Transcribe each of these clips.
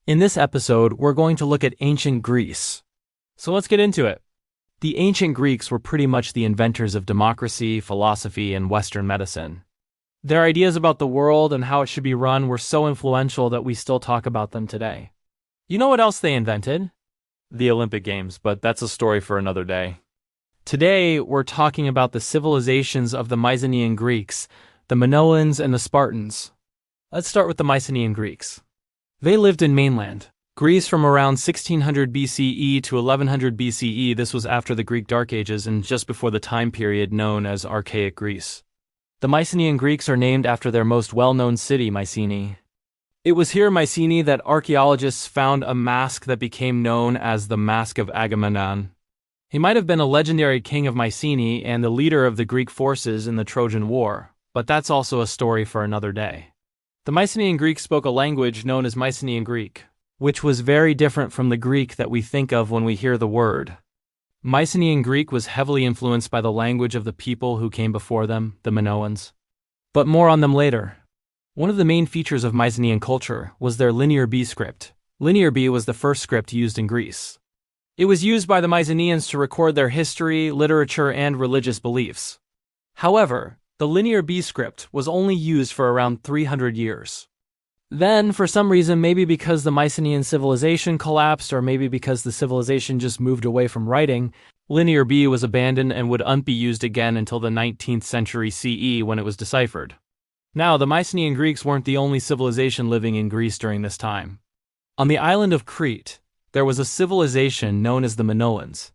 In this episode, we're going to look at ancient Greece. So let's get into it. The ancient Greeks were pretty much the inventors of democracy, philosophy, and Western medicine. Their ideas about the world and how it should be run were so influential that we still talk about them today. You know what else they invented? The Olympic Games, but that's a story for another day. Today, we're talking about the civilizations of the Mycenaean Greeks, the Minoans and the Spartans. Let's start with the Mycenaean Greeks. They lived in mainland Greece from around 1600 BCE to 1100 BCE. This was after the Greek Dark Ages and just before the time period known as Archaic Greece. The Mycenaean Greeks are named after their most well-known city, Mycenae. It was here in Mycenae that archaeologists found a mask that became known as the Mask of Agamemnon. He might have been a legendary king of Mycenae and the leader of the Greek forces in the Trojan War, but that's also a story for another day. The Mycenaean Greeks spoke a language known as Mycenaean Greek, which was very different from the Greek that we think of when we hear the word. Mycenaean Greek was heavily influenced by the language of the people who came before them, the Minoans. But more on them later. One of the main features of Mycenaean culture was their Linear B script. Linear B was the first script used in Greece. It was used by the Mycenaeans to record their history, literature, and religious beliefs. However, the Linear B script was only used for around 300 years. Then, for some reason, maybe because the Mycenaean civilization collapsed or maybe because the civilization just moved away from writing, Linear B was abandoned and wouldn't be used again until the 19th century CE when it was deciphered. Now, the Mycenaean Greeks weren't the only civilization living in Greece during this time. On the island of Crete, there was a civilization known as the Minoans.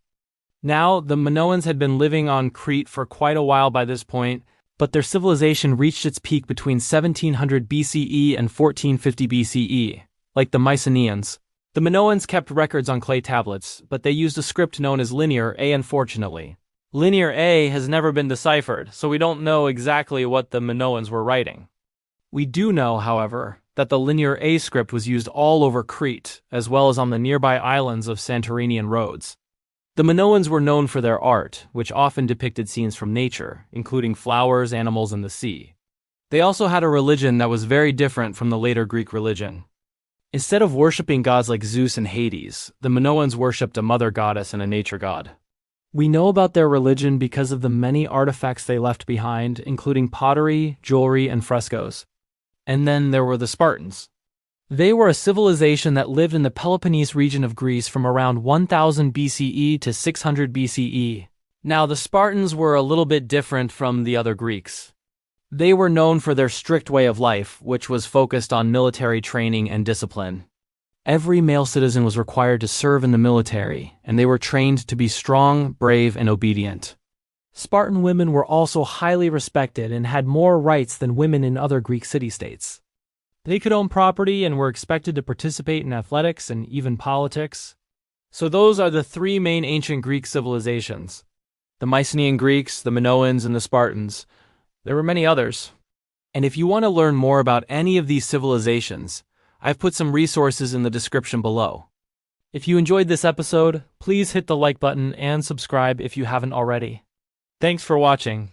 Now, the Minoans had been living on Crete for quite a while by this point, but their civilization reached its peak between 1700 BCE and 1450 BCE. Like the Mycenaeans, the Minoans kept records on clay tablets, but they used a script known as Linear A. Unfortunately, Linear A has never been deciphered, so we don't know exactly what the Minoans were writing. We do know, however, that the Linear A script was used all over Crete, as well as on the nearby islands of Santorini and Rhodes. The Minoans were known for their art, which often depicted scenes from nature, including flowers, animals, and the sea. They also had a religion that was very different from the later Greek religion. Instead of worshipping gods like Zeus and Hades, the Minoans worshipped a mother goddess and a nature god. We know about their religion because of the many artifacts they left behind, including pottery, jewelry, and frescoes. And then there were the Spartans. They were a civilization that lived in the Peloponnese region of Greece from around 1000 BCE to 600 BCE. Now, the Spartans were a little bit different from the other Greeks. They were known for their strict way of life, which was focused on military training and discipline. Every male citizen was required to serve in the military, and they were trained to be strong, brave, and obedient. Spartan women were also highly respected and had more rights than women in other Greek city-states. They could own property and were expected to participate in athletics and even politics. So those are the three main ancient Greek civilizations: the Mycenaean Greeks, the Minoans, and the Spartans. There were many others. And if you want to learn more about any of these civilizations, I've put some resources in the description below. If you enjoyed this episode, please hit the like button and subscribe if you haven't already. Thanks for watching.